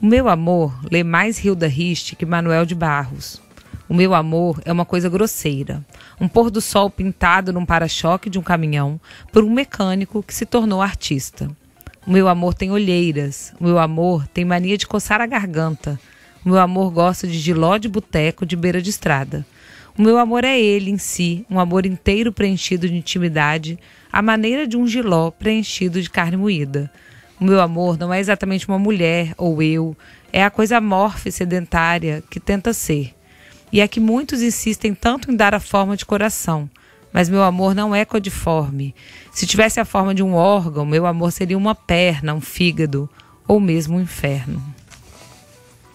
O meu amor lê mais Hilda Rist que Manuel de Barros. O meu amor é uma coisa grosseira. Um pôr do sol pintado num para-choque de um caminhão por um mecânico que se tornou artista. O meu amor tem olheiras. O meu amor tem mania de coçar a garganta. O meu amor gosta de giló de boteco de beira de estrada. O meu amor é ele em si, um amor inteiro preenchido de intimidade, à maneira de um giló preenchido de carne moída. O meu amor não é exatamente uma mulher ou eu, é a coisa amorfa e sedentária que tenta ser. E é que muitos insistem tanto em dar a forma de coração, mas meu amor não é codiforme. Se tivesse a forma de um órgão, meu amor seria uma perna, um fígado ou mesmo um inferno.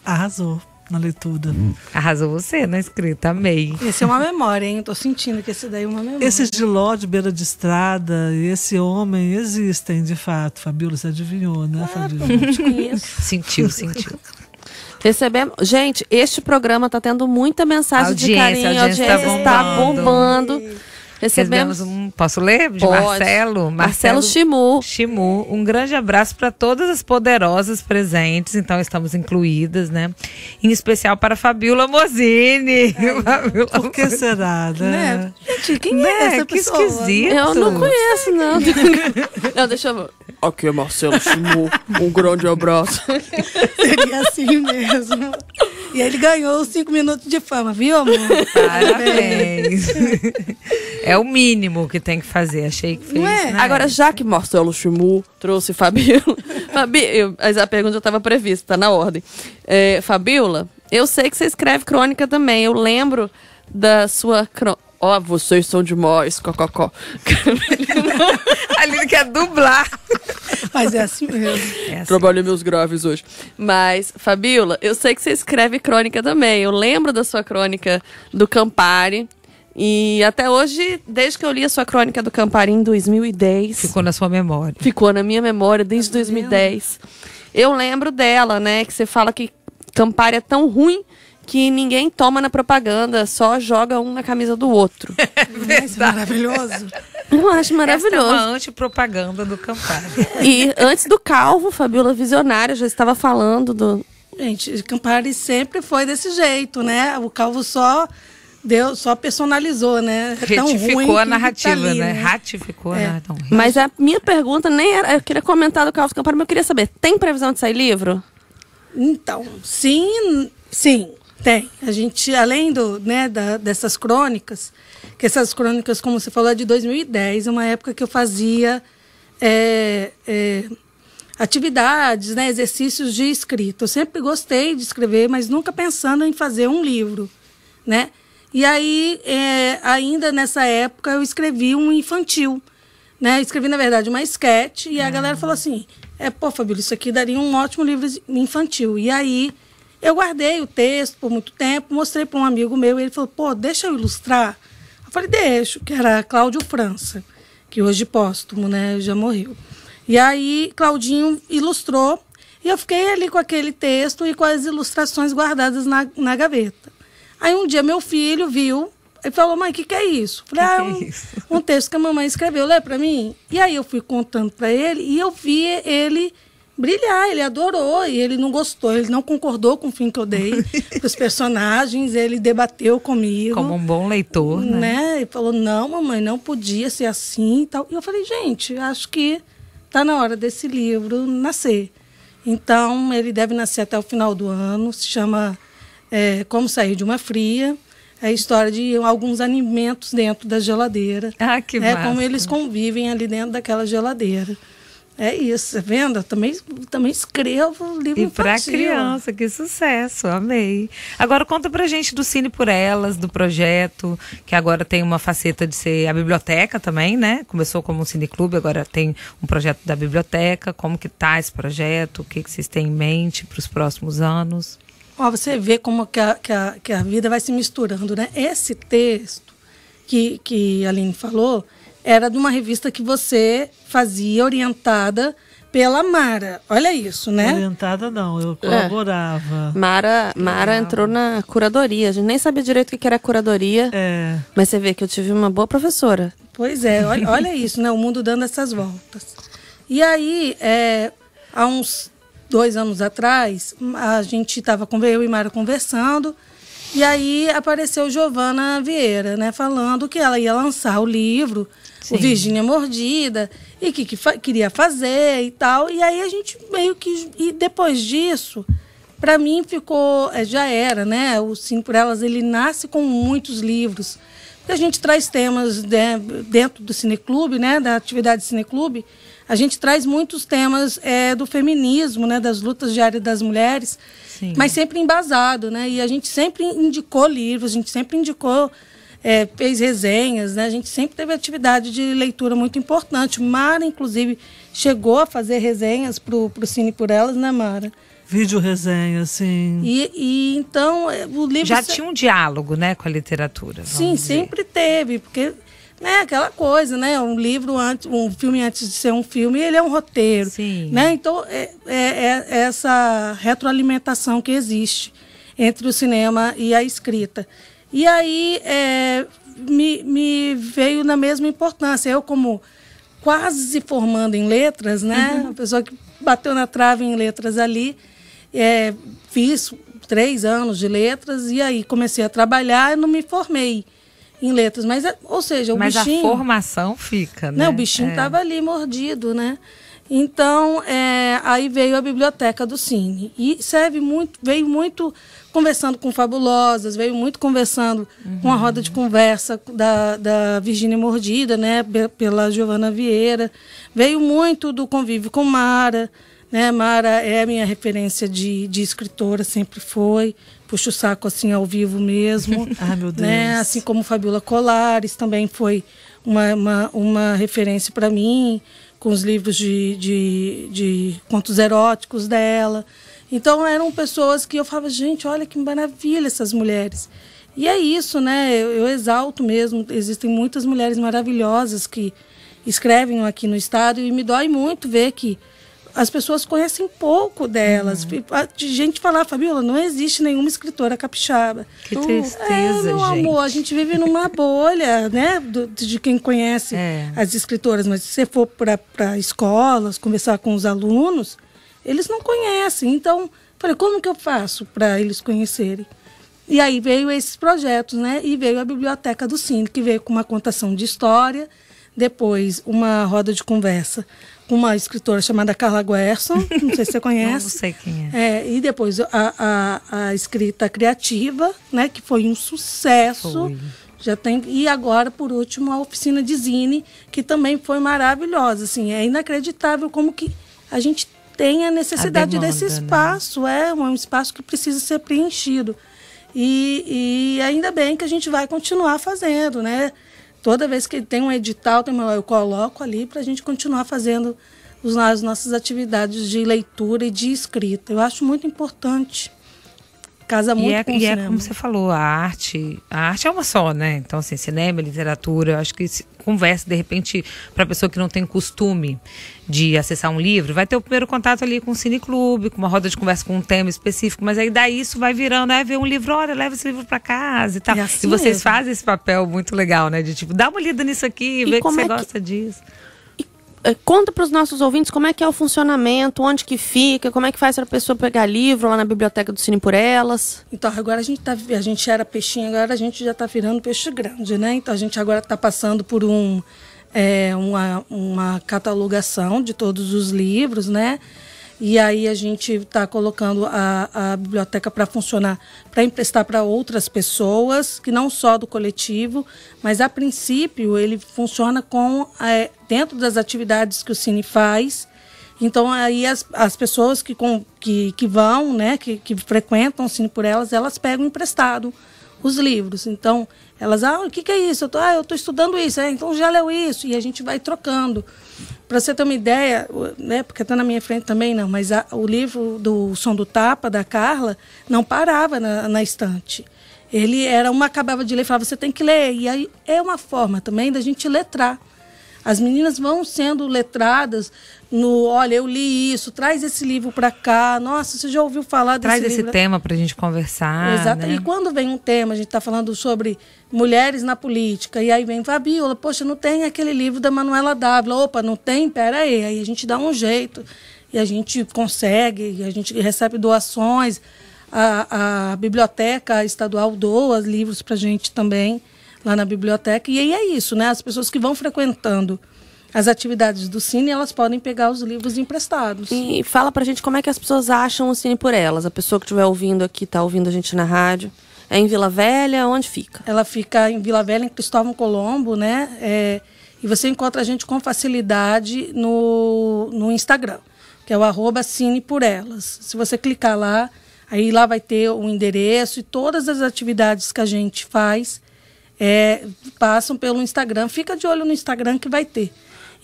Arrasou na leitura. Arrasou você na escrita, amei. Esse é uma memória, hein? Eu tô sentindo que esse daí é uma memória. Esse giló de beira de estrada e esse homem existem, de fato. Fabíola, você adivinhou, né, Fabíola? Eu te conheço. Sentiu. Recebemos... Gente, este programa tá tendo muita mensagem de carinho. A audiência está bombando. Recebemos um... Posso ler? De Pode. Marcelo Chimu. Um grande abraço para todas as poderosas presentes, então estamos incluídas, né? Em especial para Fabíola Mosini. Por que será, né? Gente, quem é essa que pessoa? esquisito. Eu não conheço, não. Não, deixa eu ver. Aqui é Marcelo Chimu. Um grande abraço. Seria assim mesmo. E ele ganhou os 5 minutos de fama, viu, amor? Parabéns. É o mínimo que tem que fazer. Achei que fez. Não é? Né? Agora, já que Marcelo Chimu trouxe Fabíola... a pergunta já estava prevista, tá na ordem. Fabíola, eu sei que você escreve crônica também. Eu lembro da sua crônica. Ó, vocês são demais, cococó. A Aline quer dublar. Mas é assim mesmo. Trabalhei meus graves hoje. Mas, Fabíola, eu sei que você escreve crônica também. Eu lembro da sua crônica do Campari. E até hoje, desde que eu li a sua crônica do Campari em 2010... Ficou na sua memória. Ficou na minha memória desde 2010. Eu lembro dela, né? Que você fala que Campari é tão ruim que ninguém toma na propaganda, só joga um na camisa do outro. Isso é maravilhoso. Eu acho maravilhoso. Essa é uma antipropaganda do Campari. E antes do Calvo, Fabíola Visionária já estava falando do... Gente, Campari sempre foi desse jeito, né? O Calvo só Deus só personalizou, né? É tão ruim Retificou a que narrativa, tá ali, né? Ratificou, né? Tão ruim. Mas a minha pergunta nem era... Eu queria comentar do Carlos Campari, mas eu queria saber, tem previsão de sair livro? Então, sim, tem. A gente, além dessas crônicas, que essas crônicas, como você falou, é de 2010, uma época que eu fazia atividades, né, exercícios de escrita. Eu sempre gostei de escrever, mas nunca pensando em fazer um livro, né? E aí, ainda nessa época, eu escrevi um infantil, né? Eu escrevi, na verdade, uma esquete, e a galera falou assim, pô, Fabíola, isso aqui daria um ótimo livro infantil. E aí, eu guardei o texto por muito tempo, mostrei para um amigo meu, e ele falou, pô, deixa eu ilustrar. Eu falei, deixo, que era Cláudio França, que hoje póstumo, né, já morreu. E aí, Claudinho ilustrou, e eu fiquei ali com aquele texto e com as ilustrações guardadas na gaveta. Aí um dia meu filho viu e falou, mãe, o que é isso? Eu falei, um texto que a mamãe escreveu, lê para mim. E aí eu fui contando para ele e eu vi ele brilhar, ele adorou e ele não gostou, ele não concordou com o fim que eu dei para os personagens, ele debateu comigo. Como um bom leitor, né? Ele falou, não, mamãe, não podia ser assim e tal. E eu falei, gente, acho que está na hora desse livro nascer. Então, ele deve nascer até o final do ano, se chama Como Sair de uma Fria. É a história de alguns alimentos dentro da geladeira. Ah, que massa. Como eles convivem ali dentro daquela geladeira. É isso, tá vendo? Também escrevo livro infantil. E para criança, que sucesso, amei. Agora conta pra gente do Cine por Elas, do projeto, que agora tem uma faceta de ser a biblioteca também, né? Começou como um cineclube, agora tem um projeto da biblioteca. Como que tá esse projeto? O que vocês têm em mente para os próximos anos? Você vê como que a vida vai se misturando, né? Esse texto que a Aline falou era de uma revista que você fazia orientada pela Mara. Olha isso, né? Orientada não, eu colaborava. Mara entrou na curadoria. A gente nem sabia direito o que era curadoria. Mas você vê que eu tive uma boa professora. Pois é, olha isso, né? O mundo dando essas voltas. E aí, há uns 2 anos atrás, a gente estava eu e Mara conversando, e aí apareceu Giovana Vieira, né? Falando que ela ia lançar o livro, o Virgínia Mordida, e que queria fazer e tal. E aí a gente meio que... E depois disso, para mim ficou... já era, né? O Cine por Elas, ele nasce com muitos livros. Porque a gente traz temas, né, dentro do Cineclube, né? Da atividade Cineclube. A gente traz muitos temas do feminismo, né? Das lutas diárias das mulheres. Sim. Mas sempre embasado, né? E a gente sempre indicou livros, a gente sempre indicou... fez resenhas, né? A gente sempre teve atividade de leitura muito importante. Mara, inclusive, chegou a fazer resenhas para o Cine por Elas, né, Mara? Vídeo resenha, sim. E então o livro... Já tinha um diálogo, né, com a literatura. Sim, sempre teve, porque... né, aquela coisa, né? Um filme antes de ser um filme, ele é um roteiro. Sim. Né? Então, essa retroalimentação que existe entre o cinema e a escrita. E aí me veio na mesma importância. Eu, como quase formando em letras, né? Uma pessoa que bateu na trave em letras ali, fiz 3 anos de letras e aí comecei a trabalhar e não me formei em letras. Mas, ou seja, o bichinho... Mas a formação fica, né? O bichinho estava ali mordido, né? Então, aí veio a Biblioteca do Cine. E veio muito conversando com Fabulosas, veio muito conversando com a roda de conversa da Virgínia Mordida, né? Pela Giovana Vieira. Veio muito do convívio com Mara, né? Mara é a minha referência de escritora, sempre foi. Puxa o saco assim ao vivo mesmo. Ai, meu Deus. Né? Assim como Fabiola Colares também foi uma referência para mim, com os livros de contos eróticos dela. Então, eram pessoas que eu falava, gente, olha que maravilha essas mulheres. E é isso, né? Eu exalto mesmo. Existem muitas mulheres maravilhosas que escrevem aqui no estado e me dói muito ver que as pessoas conhecem pouco delas. De gente falar, Fabiola, não existe nenhuma escritora capixaba. Que tristeza, meu amor, a gente vive numa bolha, né? De quem conhece as escritoras. Mas se você for para escolas, conversar com os alunos, eles não conhecem. Então, falei, como que eu faço para eles conhecerem? E aí veio esses projetos, né? E veio a Biblioteca do Cine, que veio com uma contação de história, depois uma roda de conversa com uma escritora chamada Carla Guerson, não sei se você conhece. Não sei quem é. E depois a escrita criativa, né? Que foi um sucesso. Foi. Já tem, e agora, por último, a oficina de zine, que também foi maravilhosa. Assim, é inacreditável como que a gente tem a necessidade demanda, desse espaço. Né? É um espaço que precisa ser preenchido. E ainda bem que a gente vai continuar fazendo, né? Toda vez que tem um edital, eu coloco ali para a gente continuar fazendo as nossas atividades de leitura e de escrita. Eu acho muito importante. Casa muito com o cinema. É como você falou, a arte é uma só, né? Então, assim, cinema, literatura, eu acho que conversa, de repente, para a pessoa que não tem costume de acessar um livro, vai ter o primeiro contato ali com o cineclube, com uma roda de conversa com um tema específico, mas aí daí isso vai virando, ver um livro, olha, leva esse livro para casa e tal. Assim e vocês mesmo. fazem esse papel muito legal, né? De tipo, dá uma lida nisso aqui, vê que você gosta disso. Conta para os nossos ouvintes como é que é o funcionamento, onde que fica, como é que faz para a pessoa pegar livro lá na Biblioteca do Cine por Elas. Então, agora a gente era peixinho, agora a gente já está virando peixe grande, né? Então, a gente agora está passando por uma catalogação de todos os livros, né? E aí a gente está colocando a biblioteca para funcionar, para emprestar para outras pessoas, que não só do coletivo, mas a princípio ele funciona dentro das atividades que o Cine faz. Então aí as pessoas que vão, né, que frequentam o Cine por Elas, elas pegam emprestado os livros. Então elas, o que é isso? Eu estou estudando isso, então já leu isso, e a gente vai trocando. Para você ter uma ideia, né, porque está na minha frente também não, mas o livro do Som do Tapa, da Carla, não parava na estante. Ele acabava de ler e falava, você tem que ler. E aí é uma forma também da gente letrar. As meninas vão sendo letradas olha, eu li isso, traz esse livro para cá, nossa, você já ouviu falar desse livro? Traz esse tema para a gente conversar. Exato. Né? E quando vem um tema, a gente está falando sobre mulheres na política, e aí vem Fabiola, poxa, não tem aquele livro da Manuela Dávila, opa, não tem? Pera aí a gente dá um jeito, e a gente consegue, e a gente recebe doações, a biblioteca estadual doa livros para a gente também, lá na biblioteca, e aí é isso, né? As pessoas que vão frequentando as atividades do Cine, elas podem pegar os livros emprestados. E fala pra gente como é que as pessoas acham o Cine por Elas. A pessoa que estiver ouvindo aqui, está ouvindo a gente na rádio. É em Vila Velha? Onde fica? Ela fica em Vila Velha, em Cristóvão Colombo, né? E você encontra a gente com facilidade no Instagram, que é o @Cine por Elas. Se você clicar lá, aí lá vai ter o endereço e todas as atividades que a gente faz passam pelo Instagram. Fica de olho no Instagram que vai ter.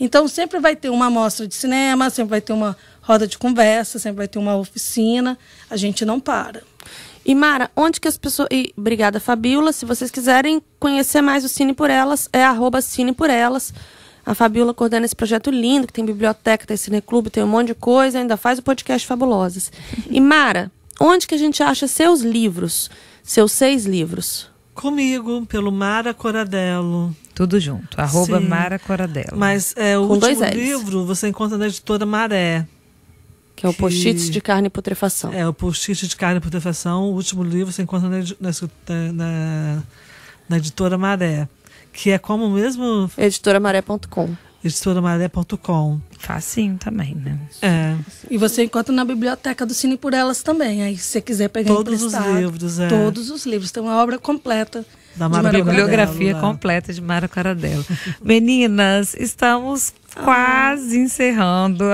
Então, sempre vai ter uma amostra de cinema, sempre vai ter uma roda de conversa, sempre vai ter uma oficina. A gente não para. E, Mara, onde que as pessoas... obrigada, Fabiola. Se vocês quiserem conhecer mais o Cine por Elas, é @Cine por Elas. A Fabiola coordena esse projeto lindo, que tem biblioteca, tem cineclube, tem um monte de coisa, ainda faz o podcast Fabulosas. E, Mara, onde que a gente acha seus livros, seus 6 livros? Comigo, pelo Mara Coradello. Tudo junto, @Mara Coradello. Mas o com último 2 Ls. livro você encontra na editora Maré. Que é o Post-its de Carne e Putrefação. O Post-it de Carne e Putrefação. O último livro você encontra na editora Maré. Que é como mesmo? Editoramaré.com. Editoramaré.com. Facinho também, né? E você encontra na biblioteca do Cine por Elas também. Aí, se você quiser pegar todos emprestado. Os livros, Todos os livros. Tem uma obra completa. Da Mara bibliografia completa de Mara Coradello. Meninas, estamos quase encerrando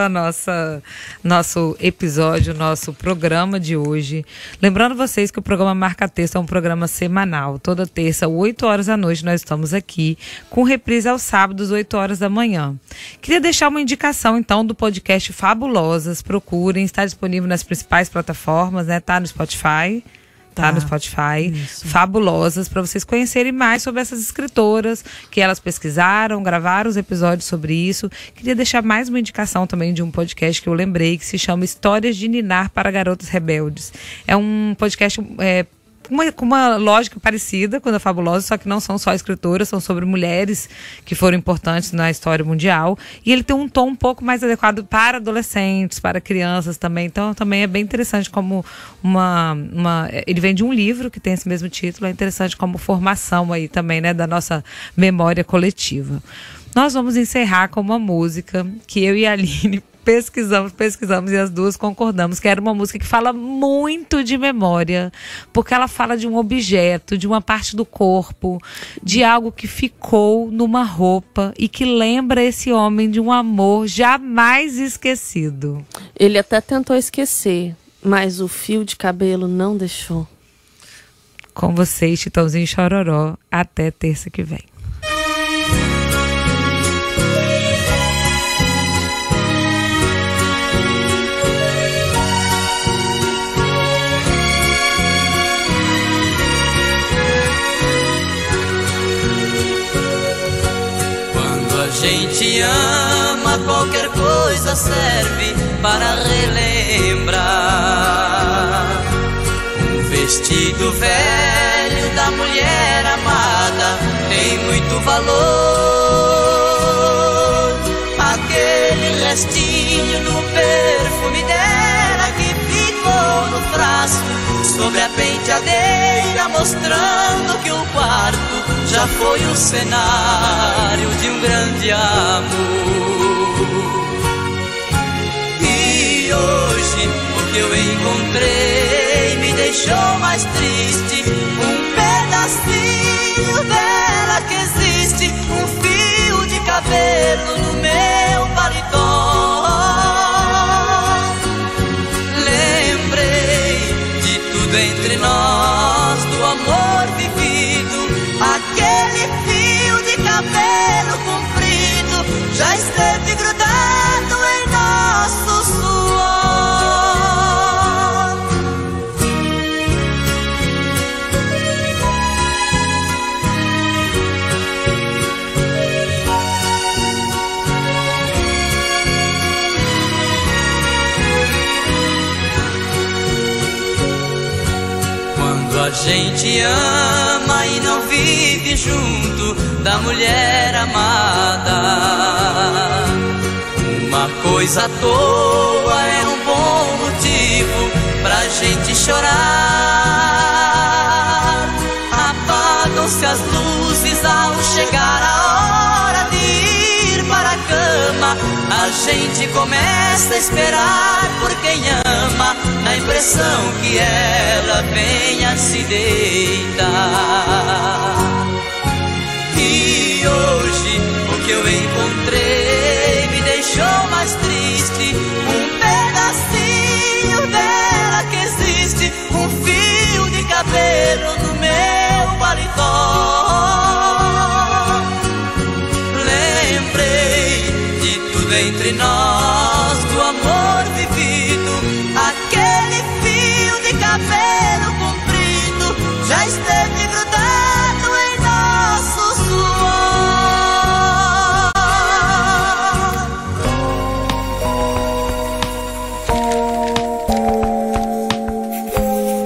nosso episódio, nosso programa de hoje. Lembrando vocês que o programa Marca Texto é um programa semanal. Toda terça, 8 horas da noite, nós estamos aqui, com reprise aos sábados, 8 horas da manhã. Queria deixar uma indicação, então, do podcast Fabulosas. Procurem, está disponível nas principais plataformas, né? Tá no Spotify. Tá no Spotify, isso. Fabulosas, para vocês conhecerem mais sobre essas escritoras, que elas pesquisaram, gravaram os episódios sobre isso. Queria deixar mais uma indicação também de um podcast que eu lembrei, que se chama Histórias de Ninar para Garotas Rebeldes. É um podcast com uma lógica parecida com a da Fabulosa, só que não são só escritoras, são sobre mulheres que foram importantes na história mundial. E ele tem um tom um pouco mais adequado para adolescentes, para crianças também. Então também é bem interessante como ele vem de um livro que tem esse mesmo título, é interessante como formação aí também, né, da nossa memória coletiva. Nós vamos encerrar com uma música que eu e a Aline pesquisamos e as duas concordamos que era uma música que fala muito de memória, porque ela fala de um objeto, de uma parte do corpo, de algo que ficou numa roupa e que lembra esse homem de um amor jamais esquecido. Ele até tentou esquecer, mas o fio de cabelo não deixou. Com vocês, Chitãozinho e Chororó, até terça que vem. A gente ama, qualquer coisa serve para relembrar. Um vestido velho da mulher amada tem muito valor. Aquele restinho do perfume dela que ficou no frasco sobre a penteadeira, mostrando que o quarto já foi o cenário de um grande amor. E hoje o que eu encontrei me deixou mais triste. Um pedacinho dela que existe, um fio de cabelo no meu paletó. Lembrei de tudo entre nós, do amor vivido. Aquele fio de cabelo comprido já esteve grudado em nosso suor. Quando a gente ama e não vive junto da mulher amada, uma coisa à toa é um bom motivo pra gente chorar. Apagam-se as luzes ao chegar a hora de ir para a cama. A gente começa a esperar por quem ama, na impressão que ela venha se deitar. E hoje o que eu encontrei me deixou mais triste. Um pedacinho dela que existe, um fio de cabelo no meu paletó. Lembrei de tudo entre nós, do amor vivido. Aquele fio de cabelo comprido já esteve grudado em nosso suor.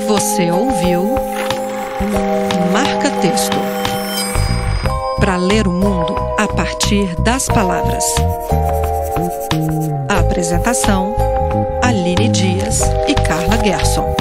Você ouviu Marca Texto. Para ler o mundo a partir das palavras. A apresentação: Aline Dias e Carla Gerson.